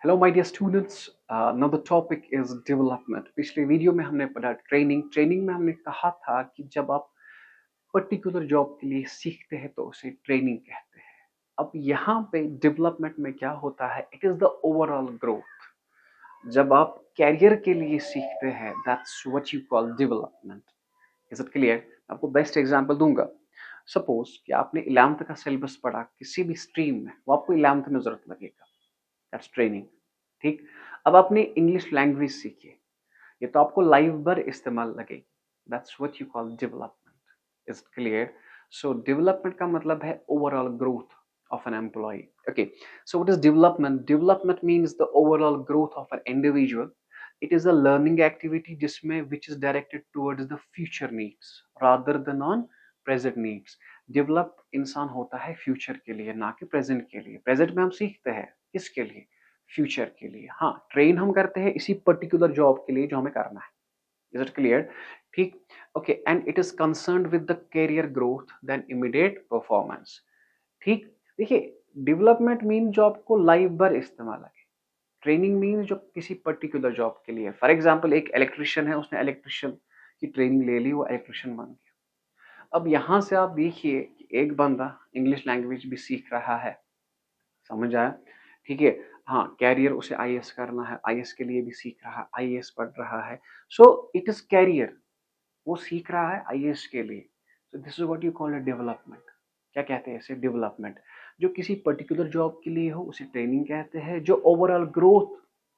Hello my dear students, now the topic is development. पिछले video में हमने पढ़ा ट्रेनिंग में हमने कहा था कि जब आप पर्टिकुलर जॉब के लिए सीखते हैं तो उसे ट्रेनिंग कहते हैं। अब यहाँ पे डेवलपमेंट में क्या होता है, it is the overall growth. जब आप कैरियर के लिए सीखते हैं, that's what you call development. Is it clear? आपको बेस्ट एग्जांपल दूंगा। सपोज कि आपने 11th का सिलेबस पढ़ा किसी भी स्ट्रीम में, वो आपको 11th में जरूरत लगेगा, दैट्स ट्रेनिंग। ठीक। अब आपने इंग्लिश लैंग्वेज सीखी है, ये तो आपको लाइव भर इस्तेमाल लगेगी, that's what you call development. Is clear? So development का मतलब है overall growth of an employee. Okay, so what is development? Development means the overall growth of an individual. It is a learning activity जिसमें which is directed towards the future needs rather than on present needs. Develop इंसान होता है future के लिए, ना कि present के लिए। प्रेजेंट में हम सीखते हैं किसके लिए? फ्यूचर के लिए। हाँ, ट्रेन हम करते हैं इसी पर्टिकुलर जॉब के लिए जो हमें करना है। Is it clear? ठीक। Okay, and it is concerned with the career growth than immediate performance. ठीक। देखिए, डेवलपमेंट मीन जो आपको लाइफ भर इस्तेमाल है, ट्रेनिंग मीन जो किसी पर्टिकुलर जॉब के लिए। फॉर एग्जांपल एक इलेक्ट्रिशियन है, उसने इलेक्ट्रिशियन की ट्रेनिंग ले ली, वो इलेक्ट्रिशियन बन गया। अब यहां से आप देखिए कि एक बंदा इंग्लिश लैंग्वेज भी सीख रहा है, समझ आया? ठीक है। हाँ, कैरियर उसे आईएएस करना है, आईएएस के लिए भी सीख रहा है, आईएएस पढ़ रहा है। सो इट इज कैरियर, वो सीख रहा है आईएएस के लिए। So this is what you call a development. क्या कहते हैं इसे? डेवलपमेंट। जो किसी पर्टिकुलर जॉब के लिए हो उसे ट्रेनिंग कहते हैं, जो ओवरऑल ग्रोथ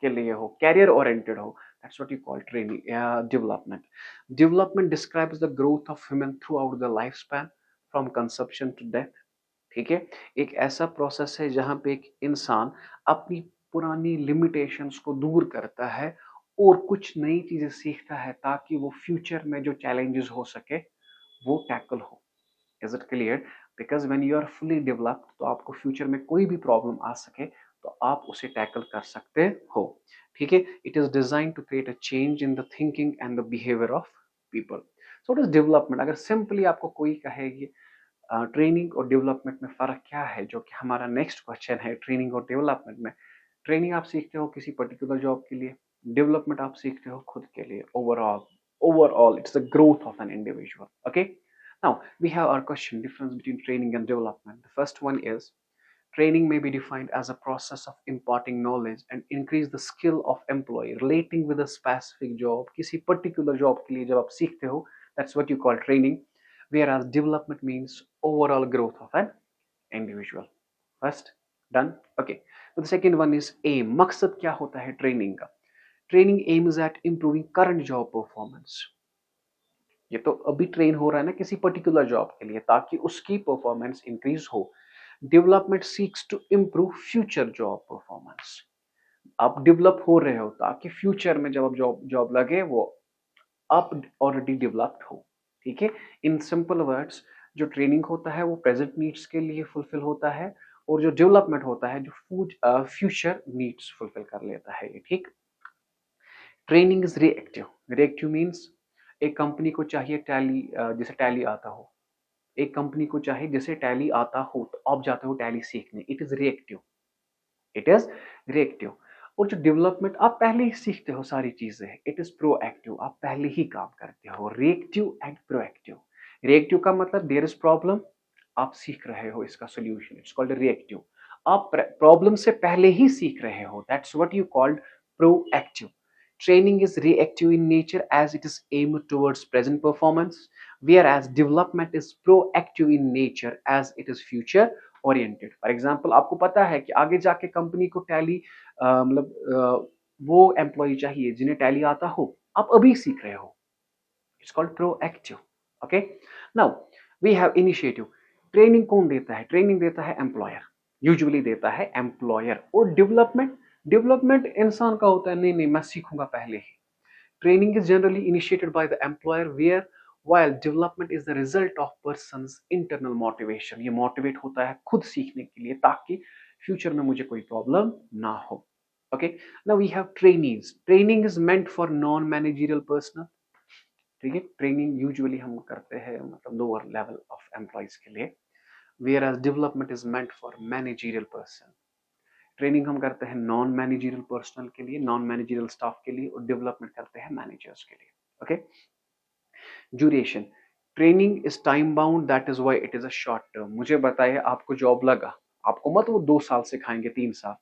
के लिए हो, कैरियर ओरिएंटेड हो, that's what you call training, development. Development describes the growth of human throughout the life span, from conception to death. ठीक है। एक ऐसा प्रोसेस है जहां पे एक इंसान अपनी पुरानी लिमिटेशंस को दूर करता है और कुछ नई चीजें सीखता है ताकि वो फ्यूचर में जो चैलेंजेस हो सके वो टैकल हो। Is it clear? Because when you are fully developed तो आपको फ्यूचर में कोई भी प्रॉब्लम आ सके तो आप उसे टैकल कर सकते हो। ठीक है। It is design to create a change in the thinking and the behaviour of people. So it is development. अगर सिंपली आपको कोई कहेगी ट्रेनिंग और डेवलपमेंट में फर्क क्या है, जो कि हमारा नेक्स्ट क्वेश्चन है, ट्रेनिंग और डेवलपमेंट में। ट्रेनिंग आप सीखते हो किसी पर्टिकुलर जॉब के लिए, डेवलपमेंट आप सीखते हो खुद के लिए, overall it's the growth of an individual. Okay, now we have our question, difference between training and development. The first one is training may be defined as a process of imparting knowledge and increase the skill of employee relating with a specific job। किसी particular job के लिए जब आप सीखते हो, that's what you call training, whereas development means overall growth of an individual। First, done? Okay, so the second one is aim। मकसद क्या होता है ट्रेनिंग का? Training aims at improving current job performance। ये तो अभी ट्रेन हो रहा है ना किसी पर्टिकुलर जॉब के लिए ताकि उसकी परफॉर्मेंस इंक्रीज हो। Development seeks to improve future job performance. आप डेवलप हो रहे हो ताकि फ्यूचर में जब आप जॉब जॉब लगे वो आप ऑलरेडी डेवलप्ड हो। ठीक है। इन सिंपल वर्ड्स, जो ट्रेनिंग होता है वो प्रेजेंट नीड्स के लिए फुलफिल होता है, और जो डेवलपमेंट होता है जो फ्यूचर नीड्स फुलफिल कर लेता है ये। ठीक। Training is reactive. Reactive means एक कंपनी को चाहिए टैली, जैसे टैली आता हो, एक कंपनी को चाहिए जैसे टैली आता हो तो आप जाते हो टैली सीखने। It is reactive, it is reactive. और जो डेवलपमेंट आप पहले ही सीखते हो सारी चीजें, इट इज प्रोएक्टिव, आप पहले ही काम करते हो। Reactive and proactive. रिएक्टिव का मतलब देयर इज प्रॉब्लम, आप सीख रहे हो इसका सोल्यूशन, इट्स कॉल्ड रिएक्टिव। आप प्रॉब्लम से पहले ही सीख रहे हो, that's what you called proactive. Training is reactive in nature as it is aimed towards present performance, whereas development is proactive in nature as it is future oriented। For example, आपको पता है कि आगे जाके कंपनी को tally वो employ चाहिए जिन्हें टैली आता हो, आप अभी सीख रहे हो, it's called proactive. Okay, now we have initiative. Training कौन देता है? ट्रेनिंग देता है एम्प्लॉयर, यूजुअली देता है एम्प्लॉयर। और डेवलपमेंट, डेवलपमेंट इंसान का होता है, नहीं नहीं मैं सीखूंगा पहले ही। Training is generally initiated by the employer, where while development is the result of person's internal motivation। ये motivate होता है खुद सीखने के लिए ताकि फ्यूचर में मुझे कोई प्रॉब्लम ना हो। Okay, now we have trainees. Training is meant for non managerial personal. ठीक है। ट्रेनिंग यूजुअली हम करते हैं मतलब लोअर लेवल ऑफ एम्प्लॉयज के लिए, whereas development is meant for managerial person. Training हम करते हैं नॉन मैनेजरियल पर्सनल के लिए, नॉन मैनेजरियल स्टाफ के लिए, और डेवलपमेंट करते हैं मैनेजर्स के लिए. Okay. Duration, training is time bound, that is why it is a short term. मुझे बताइए, आपको जॉब लगा, आपको मत वो 2 साल सिखाएंगे, 3 साल,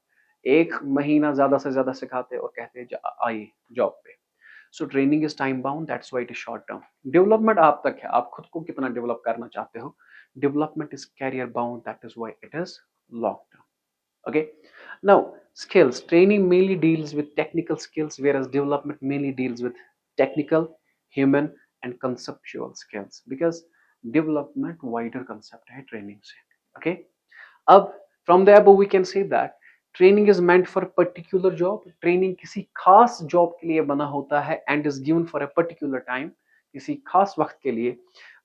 1 महीना ज्यादा से ज्यादा सिखाते और कहते हैं आइए जॉब पे. So training is time bound, that's why it is short term. Development आप तक है, आप खुद को कितना डेवलप करना चाहते हो. Development is career bound, that is why it is long term. Okay. Now, skills. Training mainly deals with technical skills, whereas development mainly deals with technical, human, and conceptual skills. Because development wider concept है training से. Okay. अब from the above we can say that training is meant for a particular job. Training किसी खास job के लिए बना होता है and is given for a particular time. किसी खास वक्त के लिए.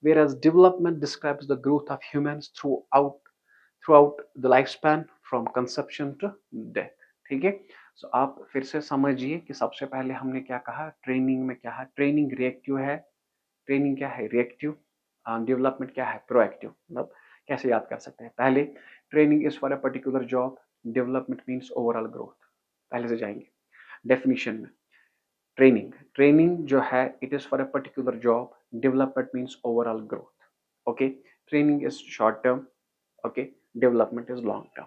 Whereas development describes the growth of humans throughout the lifespan from conception to death. ठीक है. सो आप फिर से समझिए कि सबसे पहले हमने क्या कहा, ट्रेनिंग में क्या है, ट्रेनिंग रिएक्टिव है, ट्रेनिंग क्या है रिएक्टिव, डेवलपमेंट क्या है प्रोएक्टिव. मतलब कैसे याद कर सकते हैं, पहले training is for a particular job, development means overall growth. पहले से जाएंगे डेफिनेशन में. ट्रेनिंग जो है it is for a particular job, development means overall growth. Okay. Training is short term. Okay. Development is long term.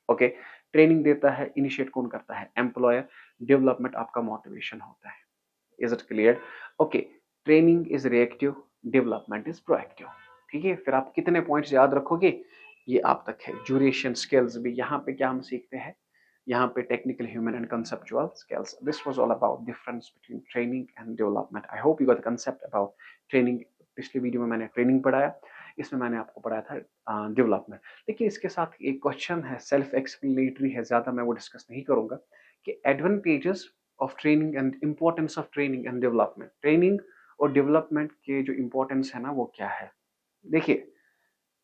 Okay. Training देता है, initiate कौन करता है, एम्प्लॉयर. डेवलपमेंट आपका मोटिवेशन होता है. Is it clear. Okay. Training is reactive, development is proactive. ठीक है. फिर आप कितने पॉइंट्स याद रखोगे, ये आप तक है. ड्यूरेशन, स्किल्स भी, यहाँ पे क्या हम सीखते हैं, यहाँ पे technical, human and conceptual skills. This was all about difference between training and development. I hope you got the concept about training. पिछले वीडियो में मैंने ट्रेनिंग पढ़ाया, इसमें मैंने आपको पढ़ाया था डेवलपमेंट. लेकिन इसके साथ एक क्वेश्चन है, सेल्फ एक्सप्लेनेटरी है, ज्यादा मैं वो डिस्कस नहीं करूंगा, कि advantages of training and importance of training and development. Training और डेवलपमेंट के जो इंपॉर्टेंस है ना वो क्या है. देखिए,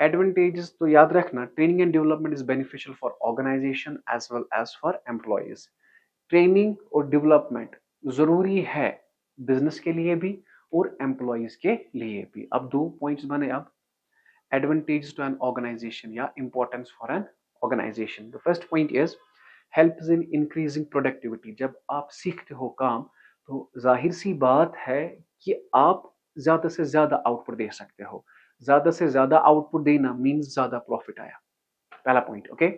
एडवांटेजेस तो याद रखना, training and development is beneficial for organisation as well as for employees. Training और डेवलपमेंट जरूरी है बिजनेस के लिए भी और एम्प्लॉयज के लिए भी. अब 2 पॉइंट्स बने. अब advantages to an organization या importance for an organization. The first point is helps in increasing productivity. जब आप सीखते हो काम तो जाहिर सी बात है कि आप ज्यादा से ज्यादा आउटपुट दे सकते हो. ज्यादा से ज्यादा आउटपुट देना मीन्स ज्यादा प्रॉफिट आया. पहला point. Okay.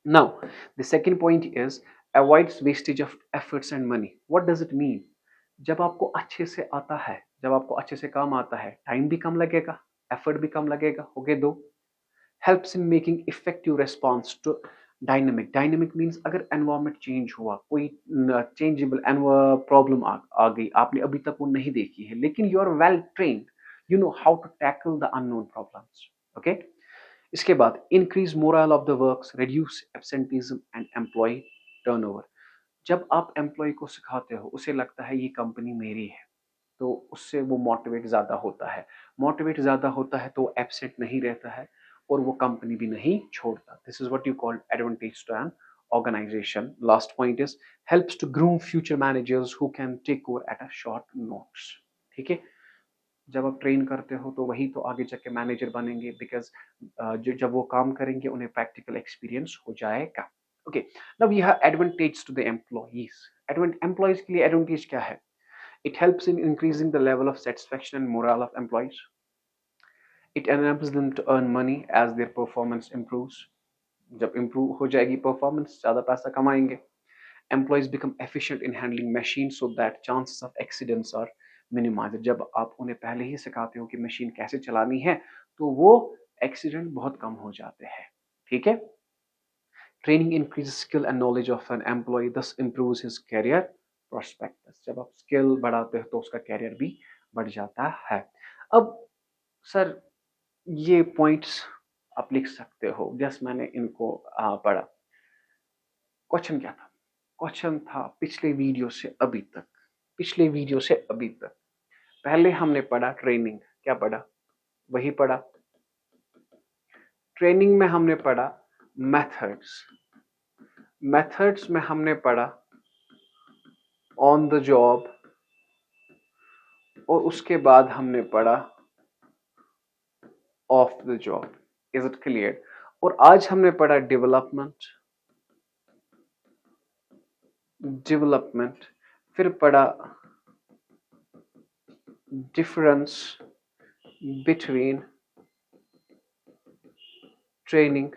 Now the second point is avoids wastage of efforts and money. What does it mean. जब आपको अच्छे से आता है, जब आपको अच्छे से काम आता है, टाइम भी कम लगेगा, एफर्ट भी कम लगेगा. हो गए 2. Helps in making effective response to dynamic. Dynamic means अगर एनवायरमेंट चेंज हुआ, कोई चेंजेबल प्रॉब्लम आ गई, आपने अभी तक वो नहीं देखी है, लेकिन you are well trained, you know how to tackle the unknown problems. Okay. इसके बाद increase moral of the works, reduce absenteeism and employ turnover. जब आप एम्प्लॉय को सिखाते हो, उसे लगता है ये कंपनी मेरी है, तो उससे वो मोटिवेट ज्यादा होता है. मोटिवेट ज्यादा होता है तो वो एब्सेंट नहीं रहता है और वो कंपनी भी नहीं छोड़ता. This is what you call advantage to an organisation. Last point is helps to groom future managers who can take over at a short notes. ठीक है. जब आप ट्रेन करते हो तो वही तो आगे जाके मैनेजर बनेंगे, बिकॉज जब वो काम करेंगे उन्हें प्रैक्टिकल एक्सपीरियंस हो जाएगा. Okay. Now we have advantage to the employees. Employees के लिए एडवांटेज क्या है. It helps in increasing the level of satisfaction and morale of employees. It enables them to earn money as their performance improves. जब improve हो जाएगी performance, ज़्यादा पैसा कमाएंगे. Employees become efficient in handling machines so that chances of accidents are minimized. जब आप उन्हें पहले ही सिखाते हो कि मशीन कैसे चलानी है, तो वो एक्सीडेंट बहुत कम हो जाते हैं. ठीक है. Training increases skill and knowledge of an employee, thus improves his career prospectus. जब आप स्किल बढ़ाते हो तो उसका कैरियर भी बढ़ जाता है. अब सर ये पॉइंट्स आप लिख सकते हो, जैसे मैंने इनको पढ़ा. क्वेश्चन क्या था. क्वेश्चन था पिछले वीडियो से अभी तक, पिछले वीडियो से अभी तक पहले हमने पढ़ा ट्रेनिंग. क्या पढ़ा, वही पढ़ा. ट्रेनिंग में हमने पढ़ा मेथड्स. मेथड्स में हमने पढ़ा ऑन द जॉब, और उसके बाद हमने पढ़ा of the job. Is it clear. और आज हमने पढ़ा डेवलपमेंट, डेवलपमेंट, फिर पढ़ा difference between training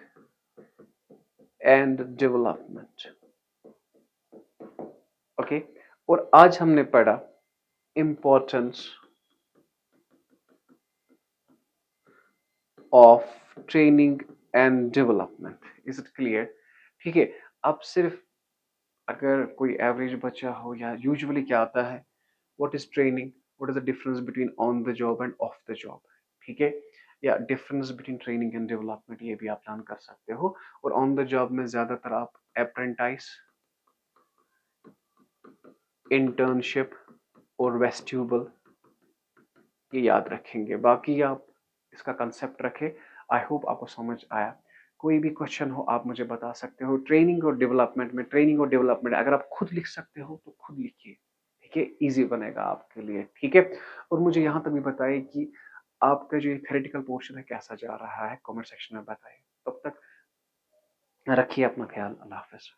and development. Okay, और आज हमने पढ़ा importance of training and development. Is it clear? ठीक है, अब सिर्फ अगर कोई एवरेज बच्चा हो, या यूजुअली क्या आता है, what is training, what is the difference between on the job end of the job, ठीक है, या difference between training and development, ये भी आप लर्न कर सकते हो। और ऑन द जॉब में ज्यादातर आप अप्रेंटाइज, इंटर्नशिप और वेस्ट्यूबल ये याद रखेंगे। बाकी आप इसका कंसेप्ट रखें। आई होप आपको समझ आया। कोई भी क्वेश्चन हो आप मुझे बता सकते हो। ट्रेनिंग और डेवलपमेंट में, ट्रेनिंग और डेवलपमेंट अगर आप खुद लिख सकते हो तो खुद लिखिए, ठीक है, इजी बनेगा आपके लिए, ठीक है। और मुझे यहाँ तक भी बताइए कि आपका जो थ्योरेटिकल पोर्शन है कैसा जा रहा है, कमेंट सेक्शन में बताइए। तब तक रखिए अपना ख्याल। अल्लाह हाफिज।